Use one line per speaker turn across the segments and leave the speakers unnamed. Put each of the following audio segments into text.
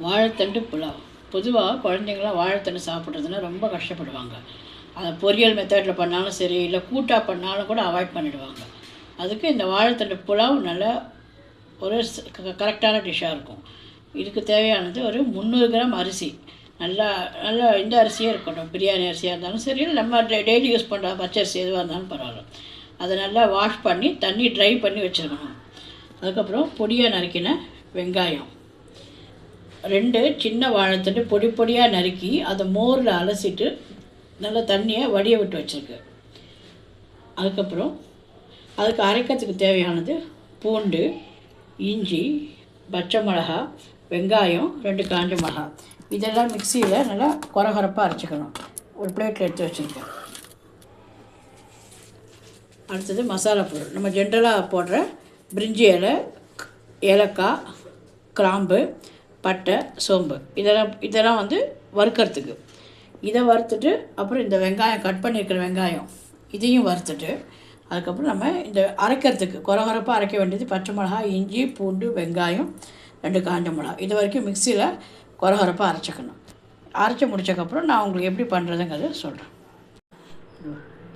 வாழைத்தண்டு புலாவ். பொதுவாக குழந்தைங்களாம் வாழைத்தண்டு சாப்பிட்றதுன்னா ரொம்ப கஷ்டப்படுவாங்க. அதை பொரியல் மெத்தடில் பண்ணாலும் சரி, இல்லை கூட்டாக பண்ணாலும் கூட அவாய்ட் பண்ணிவிடுவாங்க. அதுக்கு இந்த வாழைத்தண்டு புலாவ் நல்லா ஒரு கரெக்டான டிஷ்ஷாக இருக்கும். இதுக்கு தேவையானது ஒரு 300 கிராம் அரிசி. நல்லா நல்லா இந்த அரிசியே இருக்கட்டும், பிரியாணி அரிசியாக இருந்தாலும் சரி, நம்ம டெய்லி யூஸ் பண்ணுற பச்சரிசி எதுவாக இருந்தாலும் பரவாயில்ல. அதை நல்லா வாஷ் பண்ணி தண்ணி ட்ரை பண்ணி வச்சுருக்கணும். அதுக்கப்புறம் பொடியாக நறுக்கின வெங்காயம், 2 சின்ன வாழைத்தண்டு பொடி பொடியாக நறுக்கி அதை மோரில் அலசிட்டு நல்லா தண்ணியை வடிய விட்டு வச்சுருக்கு. அதுக்கப்புறம் அதுக்கு அரைக்கிறதுக்கு தேவையானது பூண்டு, இஞ்சி, பச்சை மிளகா, வெங்காயம், 2 காஞ்ச மிளகா. இதெல்லாம் மிக்சியில் நல்லா கொரகொரப்பாக அரைச்சிக்கணும். ஒரு பிளேட்டில் எடுத்து வச்சுருக்கேன். அடுத்தது மசாலா பொருள். நம்ம ஜென்ரலாக போடுற பிரிஞ்சி இலை, ஏலக்காய், கிராம்பு, பட்டை, சோம்பு, இதெல்லாம் வந்து வறுக்கிறதுக்கு. இதை வறுத்துட்டு அப்புறம் இந்த வெங்காயம் கட் பண்ணியிருக்கிற வெங்காயம் இதையும் வறுத்துட்டு அதுக்கப்புறம் நம்ம இந்த அரைக்கிறதுக்கு கொரகொரப்பாக அரைக்க வேண்டியது பச்சை மிளகா, இஞ்சி, பூண்டு, வெங்காயம், 2 காஞ்ச மிளகா. இது வரைக்கும் மிக்சியில் கொரகொரப்பாக அரைச்சிக்கணும். அரைச்சி முடிச்சக்கப்புறம் நான் உங்களுக்கு எப்படி பண்ணுறதுங்கிறத சொல்கிறேன்.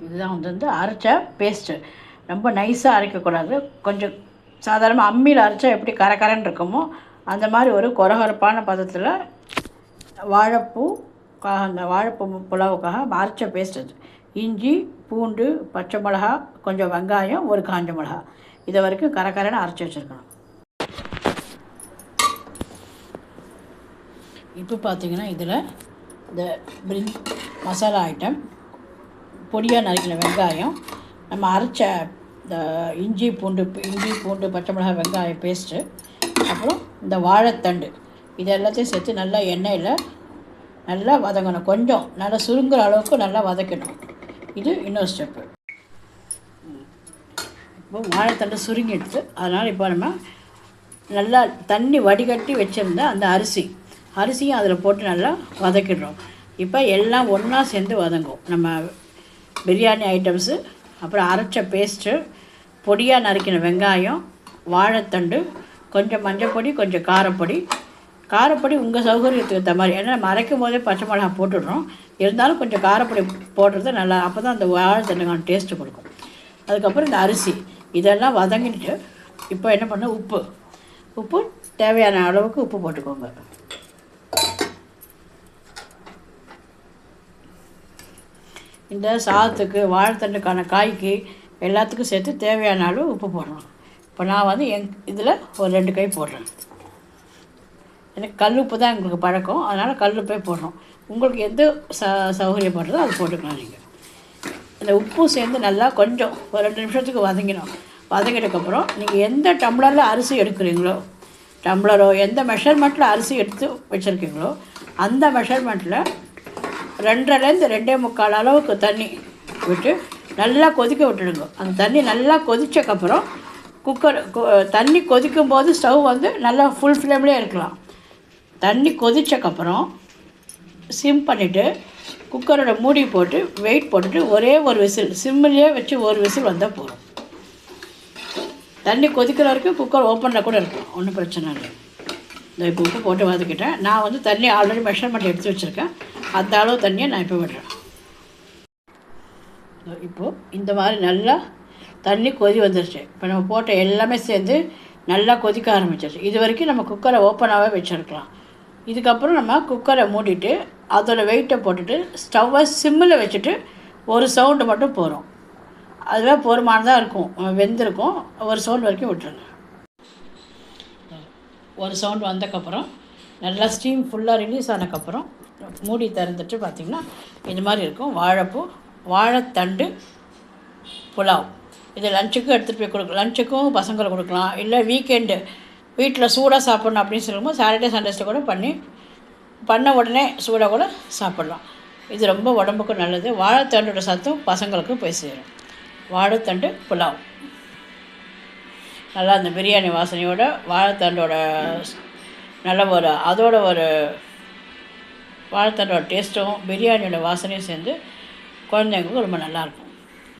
இதுதான் வந்து அரைச்ச பேஸ்ட்டு. ரொம்ப நைஸாக அரைக்கக்கூடாது. கொஞ்சம் சாதாரணமாக அம்மியில் அரைச்சா எப்படி கரகரன்னு இருக்குமோ அந்த மாதிரி ஒரு கொரகொரப்பான பதத்தில் அந்த வாழைப்பூ புலாவுக்காக அரைச்ச பேஸ்ட் அது. இஞ்சி, பூண்டு, பச்சை மிளகா, கொஞ்சம் வெங்காயம், 1 காஞ்ச மிளகா. இதை வரைக்கும் கரகரன்னு அரைச்சி வச்சுருக்கணும். இப்போ பார்த்திங்கன்னா இதில் இந்த மசாலா ஐட்டம், பொடியாக நறுக்கின வெங்காயம், நம்ம அரைச்ச இந்த இஞ்சி பூண்டு, பச்சை மிளகாய், வெங்காயம் பேஸ்ட்டு, அப்புறம் இந்த வாழைத்தண்டு, இது எல்லாத்தையும் சேர்த்து நல்லா எண்ணெயில் நல்லா வதங்கணும். கொஞ்சம் நல்லா சுருங்குற அளவுக்கு நல்லா வதக்கணும். இது இன்னொரு ஸ்டெப்பு. இப்போ வாழைத்தண்டு சுருங்கிடுது. அதனால் இப்போ நம்ம நல்லா தண்ணி வடிகட்டி வச்சுருந்த அந்த அரிசியும் அதில் போட்டு நல்லா வதக்கிடுறோம். இப்போ எல்லாம் ஒன்றா சேர்ந்து வதங்கும். நம்ம பிரியாணி ஐட்டம்ஸு, அப்புறம் அரைச்ச பேஸ்ட்டு, பொடியாக நறுக்கின வெங்காயம், வாழைத்தண்டு, கொஞ்சம் மஞ்சள் பொடி, கொஞ்சம் காரப்பொடி உங்கள் சௌகரியத்துக்கு ஏற்ற மாதிரி. ஏன்னா நம்ம அரைக்கும் போதே பச்சை மிளகா போட்டுடுறோம். இருந்தாலும் கொஞ்சம் காரப்பொடி போடுறது நல்லா, அப்போ தான் அந்த வாழைத்தண்டுக்கான டேஸ்ட்டு கொடுக்கும். அதுக்கப்புறம் இந்த அரிசி இதெல்லாம் வதங்கிட்டு இப்போ என்ன பண்ண, உப்பு தேவையான அளவுக்கு உப்பு போட்டுக்கோங்க. இந்த சாதத்துக்கு, வாழைத்தண்டுக்கான காய்க்கு எல்லாத்துக்கும் சேர்த்து தேவையான அளவு உப்பு போடுறோம். இப்போ நான் வந்து இதில் ஒரு 2 கை போடுறேன். எனக்கு கல் உப்பு தான் எங்களுக்கு பழக்கம், அதனால் கல் உப்பே போடுறோம். உங்களுக்கு எந்த சௌகரியப்படுறதோ அது போட்டுக்கலாம். நீங்கள் இந்த உப்பும் சேர்ந்து நல்லா கொஞ்சம் ஒரு 2 நிமிஷத்துக்கு வதங்கினதுக்கப்புறம் நீங்கள் எந்த டம்ளரில் அரிசி எடுக்கிறீங்களோ, டம்ளரோ எந்த மெஷர்மெண்ட்டில் அரிசி எடுத்து வச்சுருக்கீங்களோ அந்த மெஷர்மெண்ட்டில் 2.5லேருந்து 2.25 அளவுக்கு தண்ணி விட்டு நல்லா கொதிக்க விட்டுடுங்க. அந்த தண்ணி நல்லா கொதித்தக்கப்புறம் தண்ணி கொதிக்கும் போது ஸ்டவ் வந்து நல்லா ஃபுல் ஃப்ளேம்லேயே இருக்கலாம். தண்ணி கொதித்தக்கப்புறம் சிம் பண்ணிவிட்டு குக்கரோட மூடி போட்டு வெயிட் போட்டுட்டு ஒரே ஒரு விசில், சிம்மிலேயே வச்சு ஒரு விசில் வந்தால் போதும். தண்ணி கொதிக்கிற வரைக்கும் குக்கர் ஓப்பனில் கூட இருக்கும், ஒன்றும் பிரச்சனை இல்லை. இந்த இப்போ உப்பு போட்டு வதக்கிட்டேன். நான் வந்து தண்ணி ஆல்ரெடி மெஷர்மெண்ட் எடுத்து வச்சுருக்கேன். அந்த அளவு தண்ணியை நான் இப்போ விடுறேன். இப்போது இந்த மாதிரி நல்லா தண்ணி கொதி வந்துருச்சு. இப்போ நம்ம போட்ட எல்லாமே சேர்ந்து நல்லா கொதிக்க ஆரம்பிச்சிருச்சு. இது வரைக்கும் நம்ம குக்கரை ஓப்பனாகவே வச்சுருக்கலாம். இதுக்கப்புறம் நம்ம குக்கரை மூடிட்டு அதோட வெயிட்டை போட்டுட்டு ஸ்டவ்வை சிம்மில் வச்சுட்டு ஒரு சவுண்டு மட்டும் போகிறோம். அதுவே போதுமானதாக இருக்கும், வெந்திருக்கும். ஒரு சவுண்ட் வரைக்கும் விட்டுருங்க. ஒரு சவுண்ட் வந்தக்கப்புறம் நல்லா ஸ்டீம் ஃபுல்லாக ரிலீஸ் ஆனதுக்கப்புறம் மூடி திறந்துட்டு பார்த்திங்கன்னா இது மாதிரி இருக்கும். வாழைத்தண்டு புலாவ். இது லஞ்சுக்கும் எடுத்துகிட்டு போய் கொடுக்கலாம். லஞ்சுக்கும் பசங்களுக்கு கொடுக்கலாம். இல்லை வீக்கெண்டு வீட்டில் சூடாக சாப்பிட்ணும் அப்படின்னு சொல்லும்போது சாட்டர்டே சண்டேஸில் கூட பண்ண உடனே சூடாக கூட சாப்பிட்லாம். இது ரொம்ப உடம்புக்கும் நல்லது. வாழைத்தண்டோட சத்தும் பசங்களுக்கும் போய் சேரும். வாழைத்தண்டு புலாவ் நல்லா அந்த பிரியாணி வாசனையோட வாழைத்தண்டோட நல்ல அதோட வாழைத்தண்டோட டேஸ்ட்டும் பிரியாணியோட வாசனையும் சேர்ந்து குழந்தைங்களுக்கு ரொம்ப நல்லாயிருக்கும்.